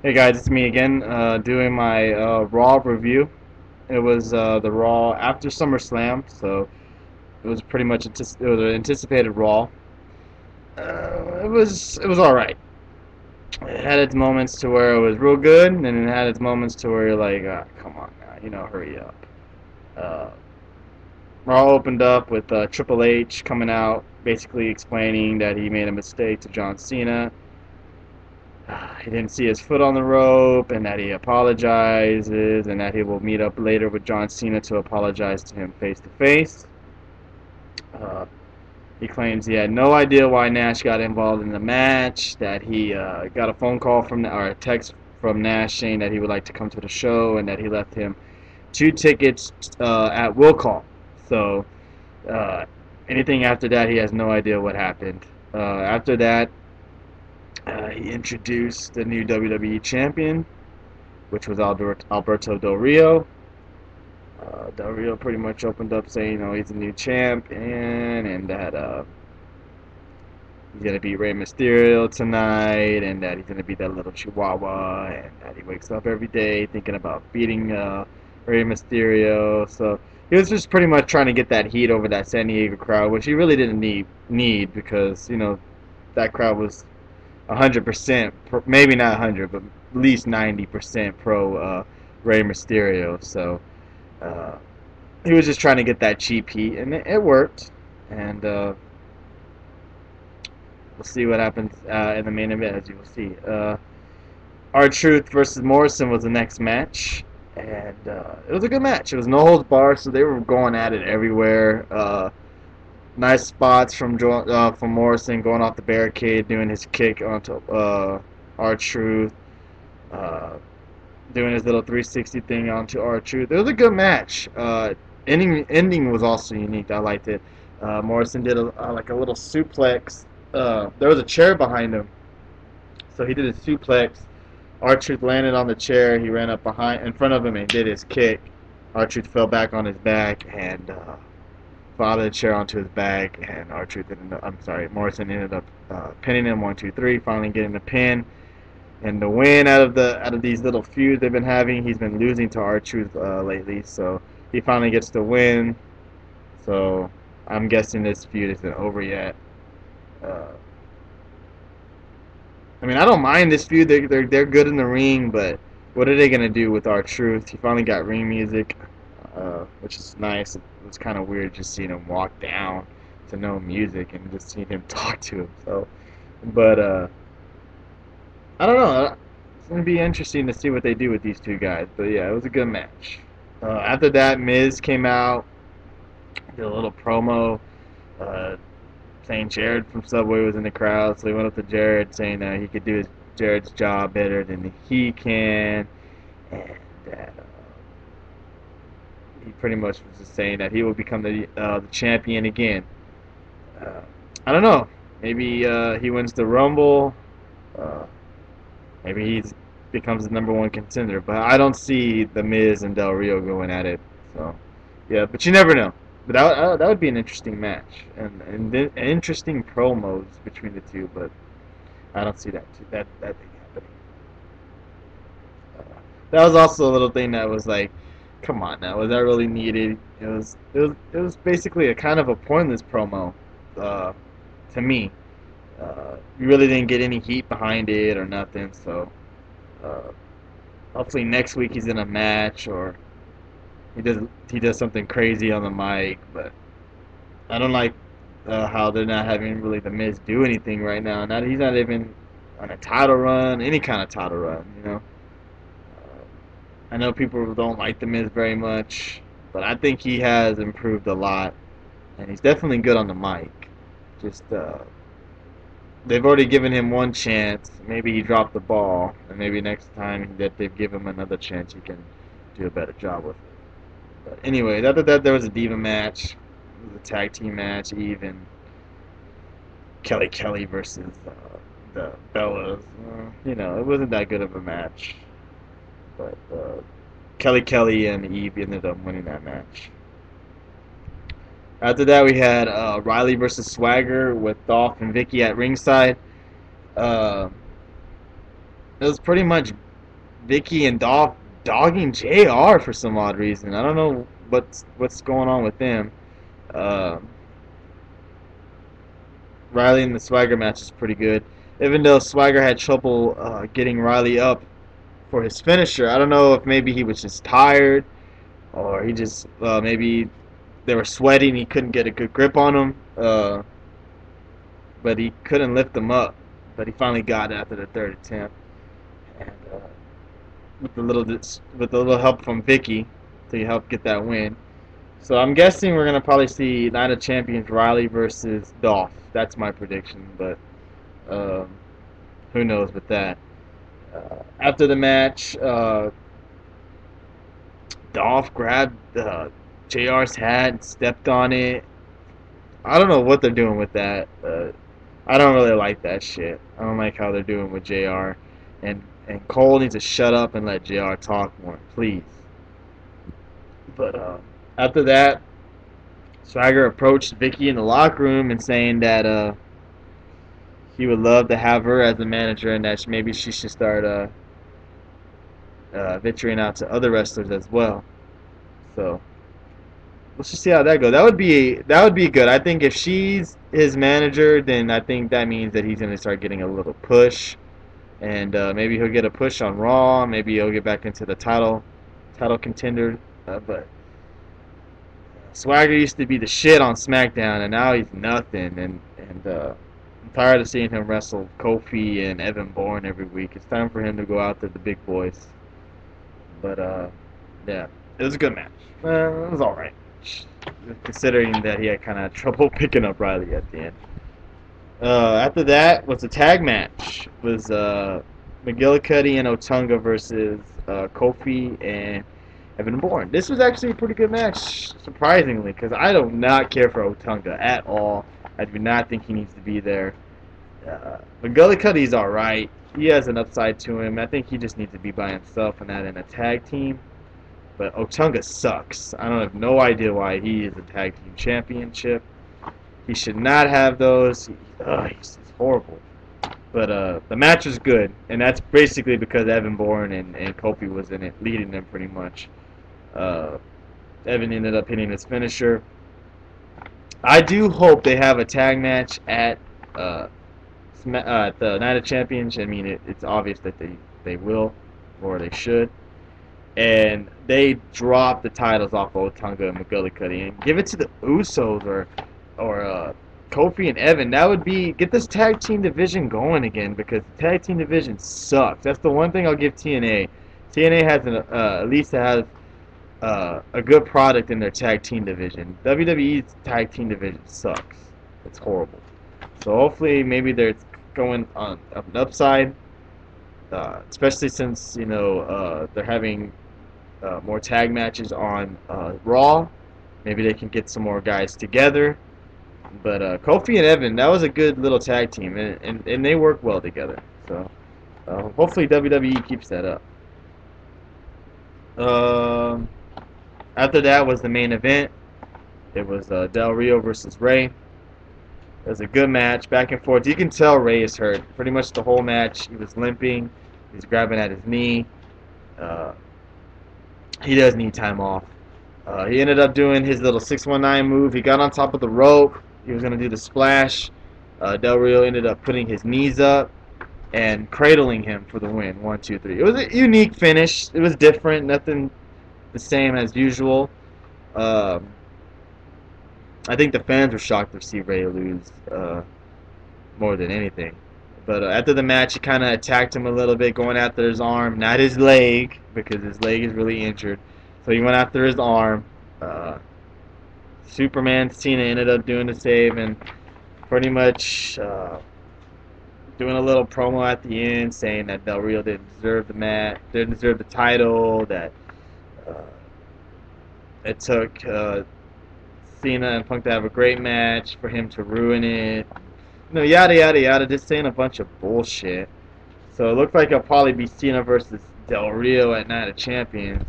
Hey guys, it's me again, doing my Raw review. It was the Raw after SummerSlam, so it was pretty much it was an anticipated Raw. It was all right. It had its moments to where it was real good, and then it had its moments to where you're like, come on now, hurry up. Uh, Raw opened up with Triple H coming out, basically explaining that he made a mistake to John Cena. He didn't see his foot on the rope, and that he apologizes, and that he will meet up later with John Cena to apologize to him face to face. He claims he had no idea why Nash got involved in the match, that he got a phone call or a text from Nash saying that he would like to come to the show, and that he left him 2 tickets at will call. So uh, anything after that, he has no idea what happened. After that, he introduced the new WWE champion, which was Alberto Del Rio. Del Rio pretty much opened up saying, he's a new champion, and that he's gonna beat Rey Mysterio tonight, and that he's gonna be that little Chihuahua, and that he wakes up every day thinking about beating Rey Mysterio. So he was just pretty much trying to get that heat over that San Diego crowd, which he really didn't need because that crowd was 100%, maybe not 100, but at least 90% pro Rey Mysterio. So uh, he was just trying to get that cheap heat, and it worked. And we'll see what happens in the main event, as you will see. R-Truth versus Morrison was the next match, and it was a good match. It was no holds barred, so they were going at it everywhere. Nice spots from Morrison going off the barricade, doing his kick onto R-Truth, doing his little 360 thing onto R-Truth. It was a good match. Ending was also unique. I liked it. Morrison did like a little suplex. There was a chair behind him, so he did a suplex. R-Truth landed on the chair. He ran up in front of him and did his kick. R-Truth fell back on his back and fell out of the chair onto his back, and Morrison ended up pinning him 1, 2, 3, finally getting the pin and the win out of these little feuds they've been having. He's been losing to R-Truth lately, so he finally gets the win. So I'm guessing this feud isn't over yet. I don't mind this feud. They're good in the ring, but what are they gonna do with R-Truth? He finally got ring music, which is nice. It was kind of weird just seeing him walk down to no music and just seeing him talk to him. So, but I don't know. It's gonna be interesting to see what they do with these two guys. But yeah, it was a good match. After that, Miz came out, did a little promo, saying Jared from Subway was in the crowd, so he went up to Jared saying that he could do Jared's job better than he can, and that he pretty much was just saying that he will become the champion again. I don't know. Maybe he wins the Rumble. Maybe he becomes the #1 contender. But I don't see The Miz and Del Rio going at it. So, yeah, but you never know. But that would be an interesting match and interesting promos between the two. But I don't see that thing happening. That was also a little thing that was like, come on now, was that really needed? It was basically a kind of a pointless promo to me. You really didn't get any heat behind it or nothing. So hopefully next week he's in a match or he does something crazy on the mic. But I don't like how they're not having really the Miz do anything right now. He's not even on a title run, any kind of title run. I know people don't like The Miz very much, but I think he has improved a lot, and he's definitely good on the mic. Just they've already given him one chance. Maybe he dropped the ball, and maybe next time that they've given him another chance, he can do a better job with it. But anyway, after that, there was a Diva match. It was a tag team match, Eve and Kelly versus the Bellas. It wasn't that good of a match. But Kelly and Eve ended up winning that match. After that, we had Riley versus Swagger with Dolph and Vicky at ringside. It was pretty much Vicky and Dolph dogging JR for some odd reason. I don't know what's going on with them. Uh, Riley in the Swagger match is pretty good. Even though Swagger had trouble getting Riley up for his finisher, I don't know if maybe he was just tired or he just maybe they were sweating. He couldn't get a good grip on him, but he couldn't lift him up. But he finally got it after the third attempt, and with a little help from Vicky to help get that win. So I'm guessing we're gonna probably see Night of Champions Riley versus Dolph. That's my prediction, but um, who knows with that. After the match, Dolph grabbed JR's hat and stepped on it. I don't know what they're doing with that. I don't really like that shit. I don't like how they're doing with JR. And Cole needs to shut up and let JR talk more, please. But after that, Swagger approached Vicky in the locker room and saying that he would love to have her as a manager and that maybe she should start venturing out to other wrestlers as well. So let's just see how that goes. That would be good. I think if she's his manager, then I think that means that he's gonna start getting a little push, and maybe he'll get a push on Raw. Maybe he'll get back into the title contender. But Swagger used to be the shit on SmackDown, and now he's nothing. And I'm tired of seeing him wrestle Kofi and Evan Bourne every week. It's time for him to go out to the big boys. But yeah, it was a good match. It was all right, considering that he had kind of trouble picking up Riley at the end. After that was a tag match. It was McGillicuddy and Otunga versus Kofi and Evan Bourne. This was actually a pretty good match, surprisingly, because I do not care for Otunga at all. I do not think he needs to be there. McGillicuddy's alright. He has an upside to him. I think he just needs to be by himself and not in a tag team. But Otunga sucks. I don't have no idea why he is a tag team championship. He should not have those. He's horrible. But the match was good, and that's basically because Evan Bourne and Kofi was in it, leading them pretty much. Evan ended up hitting his finisher. I do hope they have a tag match at the Night of Champions. I mean, it's obvious that they will, or they should. And they drop the titles off of Otunga and McGillicuddy and give it to the Usos or Kofi and Evan. That would be get this tag team division going again, because the tag team division sucks. That's the one thing I'll give TNA. TNA has at least has a good product in their tag team division. WWE's tag team division sucks. It's horrible. So hopefully maybe they're going on an upside, especially since they're having more tag matches on Raw. Maybe they can get some more guys together. But Kofi and Evan, that was a good little tag team, and they work well together. So hopefully WWE keeps that up. After that was the main event. It was Del Rio versus Ray. It was a good match, back and forth. You can tell Ray is hurt. Pretty much the whole match, he was limping. He was grabbing at his knee. He does need time off. He ended up doing his little 619 move. He got on top of the rope. He was going to do the splash. Del Rio ended up putting his knees up and cradling him for the win. 1, 2, 3. It was a unique finish. It was different. Nothing the same as usual. I think the fans were shocked to see Ray lose more than anything. But after the match, he kind of attacked him a little bit, going after his arm, not his leg, because his leg is really injured. So he went after his arm. Superman Cena ended up doing the save and pretty much doing a little promo at the end, saying that Del Rio didn't deserve the match, didn't deserve the title, that it took Cena and Punk to have a great match for him to ruin it. Yada yada yada, just saying a bunch of bullshit. So it looks like it'll probably be Cena versus Del Rio at Night of Champions.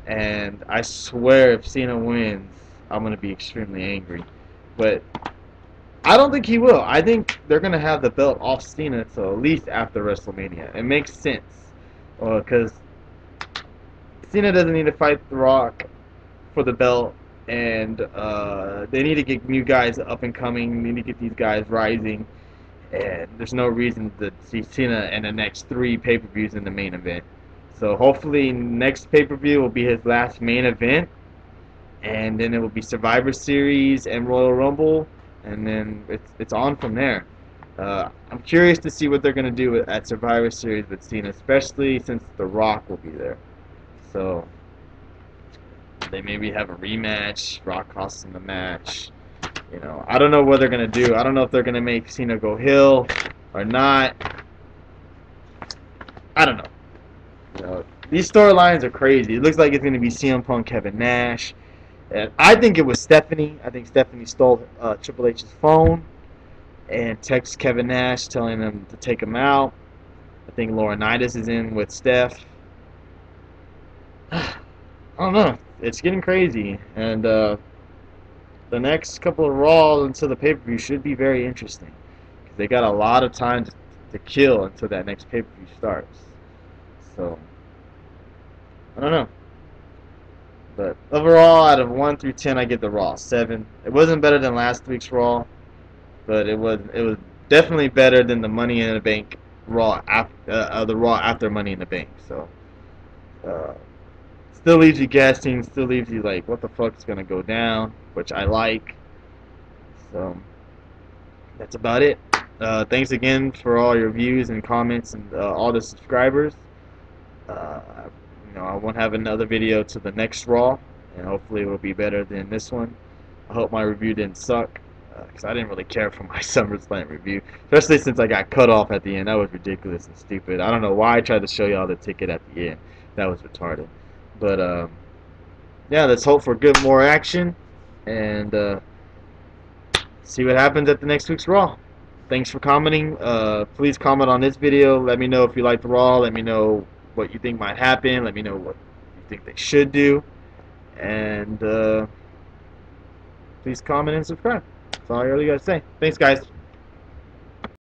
And I swear if Cena wins, I'm going to be extremely angry. But I don't think he will. I think they're going to have the belt off Cena until at least after WrestleMania. It makes sense. Because Cena doesn't need to fight The Rock for the belt, and they need to get new guys up and coming. They need to get these guys rising, and there's no reason to see Cena in the next 3 pay-per-views in the main event. So hopefully next pay-per-view will be his last main event, and then it will be Survivor Series and Royal Rumble, and then it's on from there. I'm curious to see what they're gonna do at Survivor Series with Cena, especially since The Rock will be there. So they maybe have a rematch. Rock costs him the match. I don't know what they're gonna do. I don't know if they're gonna make Cena go heel or not. I don't know. These storylines are crazy. It looks like it's gonna be CM Punk, Kevin Nash, and I think it was Stephanie. I think Stephanie stole Triple H's phone and texted Kevin Nash telling him to take him out. I think Laurinaitis is in with Steph. I don't know. It's getting crazy, and the next couple of Raw until the pay-per-view should be very interesting. Because they got a lot of time to kill until that next pay-per-view starts. So, I don't know. But overall, out of 1 through 10, I give the Raw 7. It wasn't better than last week's Raw, but it was definitely better than the Money in the Bank Raw the Raw after Money in the Bank. So, still leaves you guessing. Still leaves you like, what the fuck is gonna go down? Which I like. So that's about it. Thanks again for all your views and comments and all the subscribers. Uh, I won't have another video to the next Raw, and hopefully it will be better than this one. I hope my review didn't suck, because I didn't really care for my Summerslam review, especially since I got cut off at the end. That was ridiculous and stupid. I don't know why I tried to show y'all the ticket at the end. That was retarded. But yeah, let's hope for more action, and see what happens at the next week's Raw. Thanks for commenting. Please comment on this video. Let me know if you liked the Raw. Let me know what you think might happen. Let me know what you think they should do. And please comment and subscribe. That's all I really got to say. Thanks, guys.